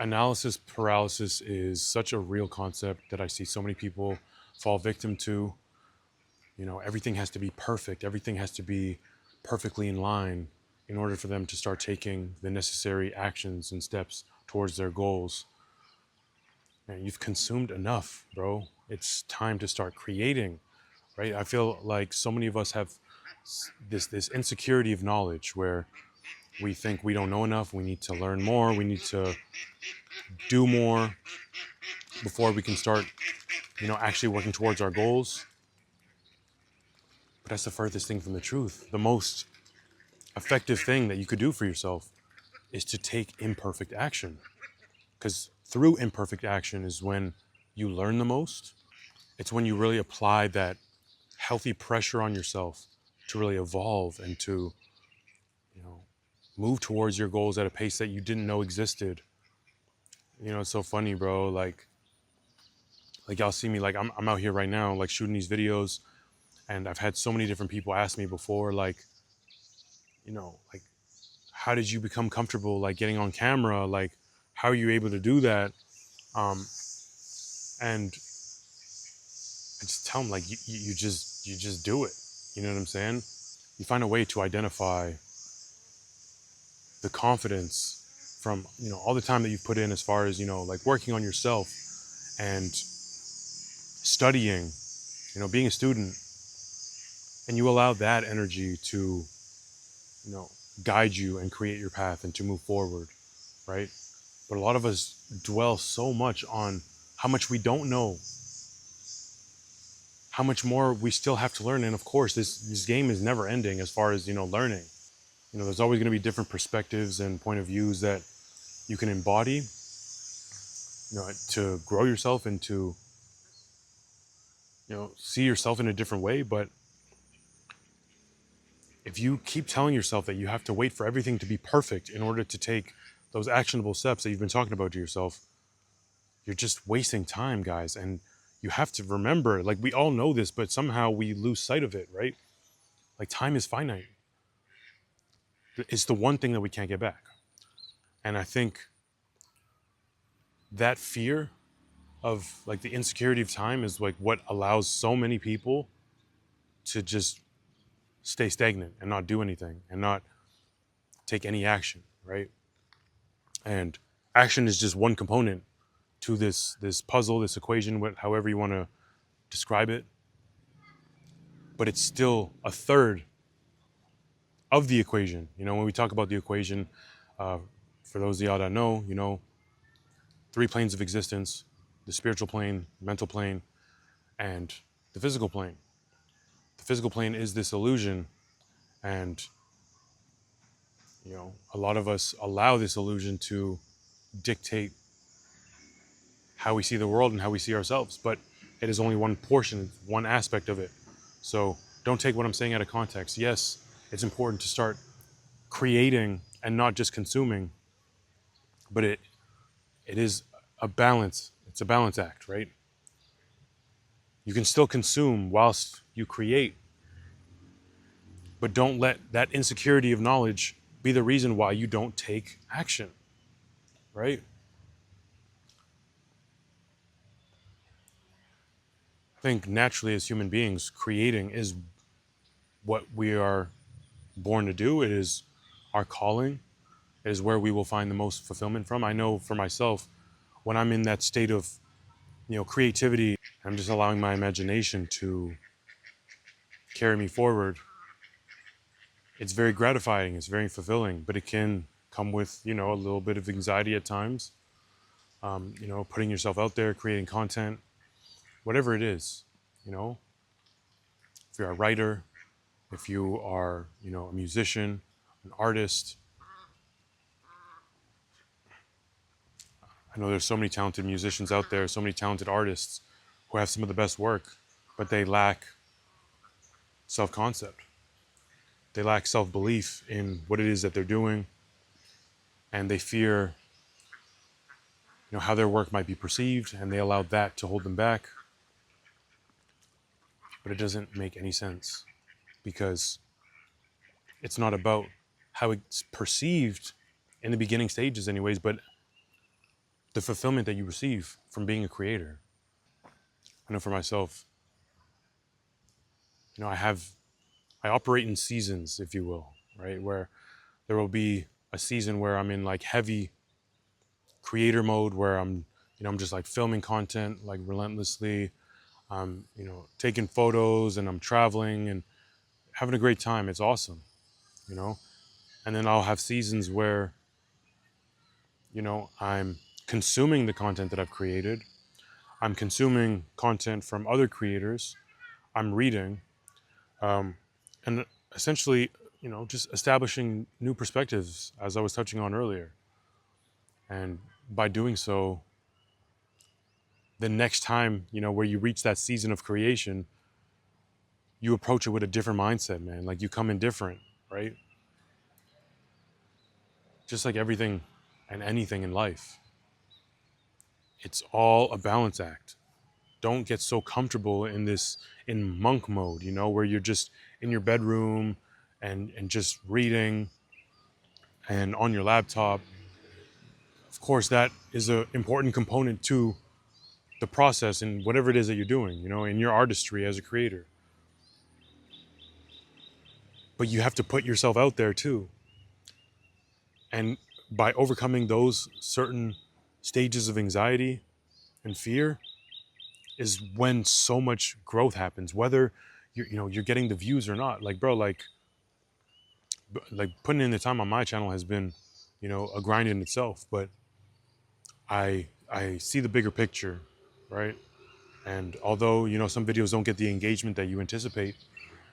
Analysis paralysis is such a real concept that I see so many people fall victim to. You know, everything has to be perfect, everything has to be perfectly in line in order for them to start taking the necessary actions and steps towards their goals. And you've consumed enough, bro. It's time to start creating, right? I feel like so many of us have this insecurity of knowledge where we think we don't know enough, we need to learn more, we need to do more before we can start, actually working towards our goals. But that's the furthest thing from the truth. The most effective thing that you could do for yourself is to take imperfect action. Because through imperfect action is when you learn the most. It's when you really apply that healthy pressure on yourself to really evolve and to, you know, move towards your goals at a pace that you didn't know existed. You know, it's so funny, bro. Like y'all see me, like I'm out here right now, like shooting these videos, and I've had so many different people ask me before, like, like, how did you become comfortable, like, getting on camera? Like, how are you able to do that? Um, and I just tell them, like, you just do it. You know what I'm saying? You find a way to identify the confidence from, all the time that you've put in as far as, like working on yourself and studying, being a student, and you allow that energy to, you know, guide you and create your path and to move forward, right? But a lot of us dwell so much on how much we don't know, how much more we still have to learn. And of course, this game is never ending as far as, learning. There's always going to be different perspectives and point of views that you can embody, to grow yourself and to, see yourself in a different way. But if you keep telling yourself that you have to wait for everything to be perfect in order to take those actionable steps that you've been talking about to yourself, you're just wasting time, guys. And you have to remember, like, we all know this, but somehow we lose sight of it, right? Like, time is finite. It's the one thing that we can't get back. And I think that fear of, like, the insecurity of time is like what allows so many people to just stay stagnant and not do anything and not take any action, right? And action is just one component to this puzzle, this equation, however you want to describe it. But it's still a third of the equation. When we talk about the equation, uh, for those of y'all that know, three planes of existence: the spiritual plane, mental plane, and the physical plane. The physical plane is this illusion, and a lot of us allow this illusion to dictate how we see the world and how we see ourselves. But it is only one portion, one aspect of it. So don't take what I'm saying out of context. Yes, it's important to start creating and not just consuming, but it is a balance. It's a balance act, right? You can still consume whilst you create, but don't let that insecurity of knowledge be the reason why you don't take action, right? I think naturally as human beings, creating is what we are born to do. It is our calling. It is where we will find the most fulfillment from. I know for myself, when I'm in that state of, creativity, I'm just allowing my imagination to carry me forward. It's very gratifying. It's very fulfilling, but it can come with, a little bit of anxiety at times. Putting yourself out there, creating content, whatever it is, if you're a writer, if you are, a musician, an artist. I know there's so many talented musicians out there, so many talented artists who have some of the best work, but they lack self-concept. They lack self-belief in what it is that they're doing, and they fear, how their work might be perceived, and they allow that to hold them back. But it doesn't make any sense, because it's not about how it's perceived in the beginning stages anyways, but the fulfillment that you receive from being a creator. I know for myself, you know, I operate in seasons, if you will, right? Where there will be a season where I'm in like heavy creator mode, where I'm just like filming content like relentlessly. I'm, taking photos and I'm traveling and having a great time. It's awesome, you know? And then I'll have seasons where, I'm consuming the content that I've created. I'm consuming content from other creators. I'm reading, um, and essentially, just establishing new perspectives, as I was touching on earlier. And by doing so, the next time, where you reach that season of creation, you approach it with a different mindset, man. Like you come in different, right? Just like everything and anything in life, it's all a balance act. Don't get so comfortable in monk mode, where you're just in your bedroom and just reading and on your laptop. Of course, that is an important component to the process in whatever it is that you're doing, in your artistry as a creator. But you have to put yourself out there too. And by overcoming those certain stages of anxiety and fear is when so much growth happens, whether you're getting the views or not. Like, bro, like putting in the time on my channel has been, a grind in itself, but I see the bigger picture, right? And although, some videos don't get the engagement that you anticipate,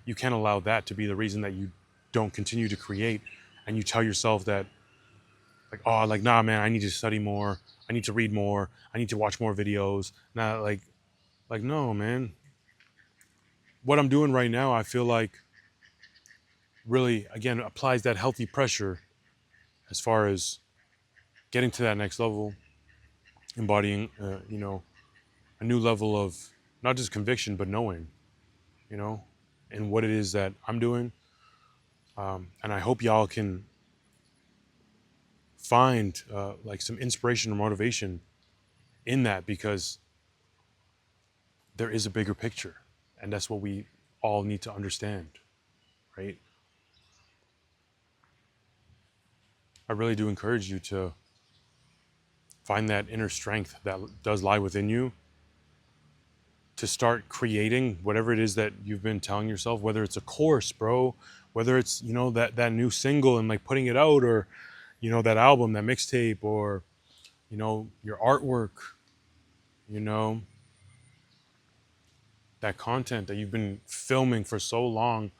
you can't allow that to be the reason that you don't continue to create. And you tell yourself that, like, oh, like, nah, man, I need to study more. I need to read more. I need to watch more videos. Nah, like, no, man. What I'm doing right now, I feel like really, again, applies that healthy pressure as far as getting to that next level, embodying, a new level of not just conviction, but knowing, you know, and what it is that I'm doing. And I hope y'all can find like some inspiration or motivation in that, because there is a bigger picture, and that's what we all need to understand, right? I really do encourage you to find that inner strength that does lie within you to start creating whatever it is that you've been telling yourself, whether it's a course, bro, whether it's, that new single and like putting it out, or, that album, that mixtape, or, your artwork, you know, that content that you've been filming for so long,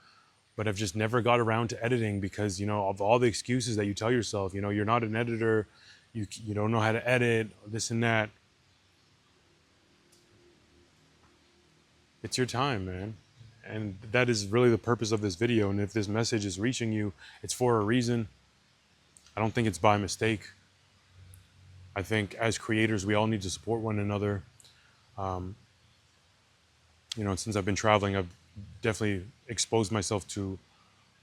but have just never got around to editing because, of all the excuses that you tell yourself, you're not an editor, you don't know how to edit, this and that. It's your time, man. And that is really the purpose of this video. And if this message is reaching you, it's for a reason. I don't think it's by mistake. I think as creators, we all need to support one another. Um, and since I've been traveling, I've definitely exposed myself to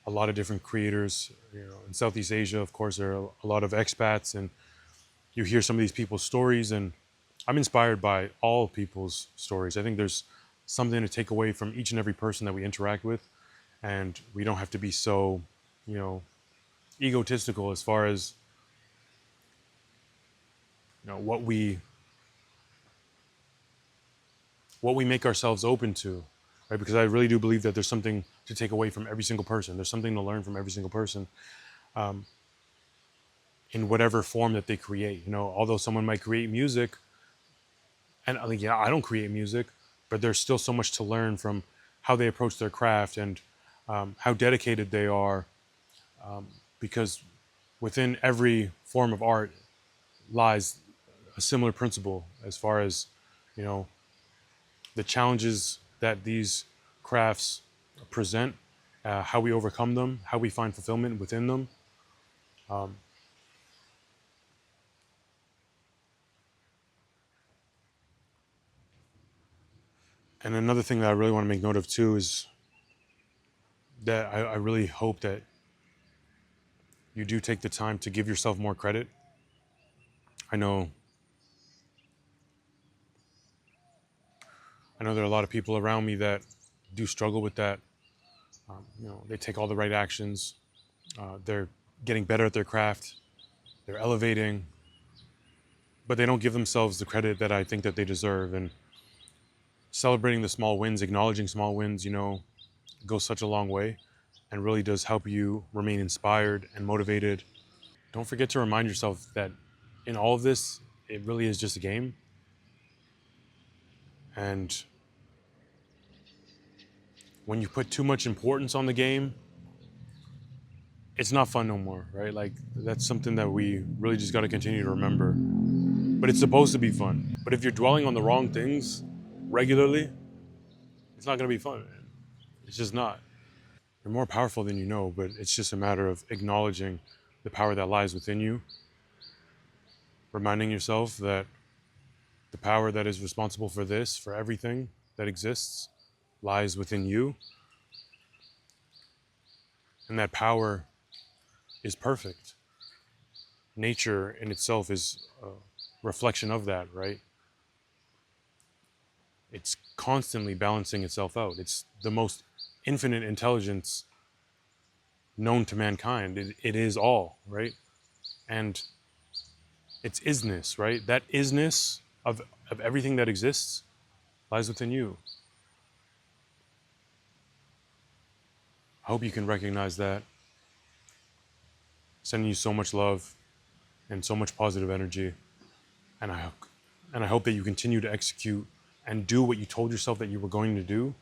a lot of different creators. In Southeast Asia, of course, there are a lot of expats, and you hear some of these people's stories, and I'm inspired by all people's stories. I think there's something to take away from each and every person that we interact with, and we don't have to be so, egotistical as far as, what we make ourselves open to, right? Because I really do believe that there's something to take away from every single person. There's something to learn from every single person, in whatever form that they create. Although someone might create music, and I don't create music, but there's still so much to learn from how they approach their craft, and how dedicated they are, because within every form of art lies a similar principle as far as, the challenges that these crafts present, how we overcome them, how we find fulfillment within them. And another thing that I really want to make note of too is that I really hope that you do take the time to give yourself more credit. I know I know there are a lot of people around me that do struggle with that. They take all the right actions. They're getting better at their craft. They're elevating, but they don't give themselves the credit that I think that they deserve. And celebrating the small wins, acknowledging small wins, goes such a long way and really does help you remain inspired and motivated. Don't forget to remind yourself that in all of this, it really is just a game. And when you put too much importance on the game, it's not fun no more, right? Like, that's something that we really just got to continue to remember. But it's supposed to be fun. But if you're dwelling on the wrong things regularly, it's not going to be fun, man. It's just not. You're more powerful than you know, but it's just a matter of acknowledging the power that lies within you, reminding yourself that the power that is responsible for this, for everything that exists, lies within you. And that power is perfect. Nature in itself is a reflection of that, right? It's constantly balancing itself out. It's the most infinite intelligence known to mankind. It is all, right? And it's isness, right? That isness of everything that exists lies within you. I hope you can recognize that. Sending you so much love and so much positive energy. And I hope that you continue to execute and do what you told yourself that you were going to do,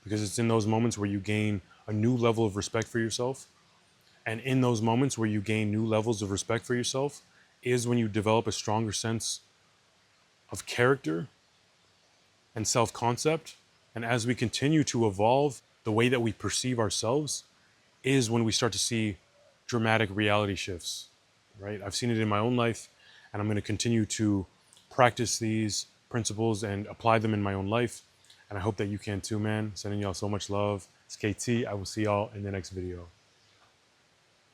because it's in those moments where you gain a new level of respect for yourself. And in those moments where you gain new levels of respect for yourself is when you develop a stronger sense of character and self-concept. And as we continue to evolve the way that we perceive ourselves is when we start to see dramatic reality shifts, right? I've seen it in my own life, and I'm going to continue to practice these principles and apply them in my own life. And I hope that you can too, man. Sending y'all so much love. It's KT. I will see y'all in the next video.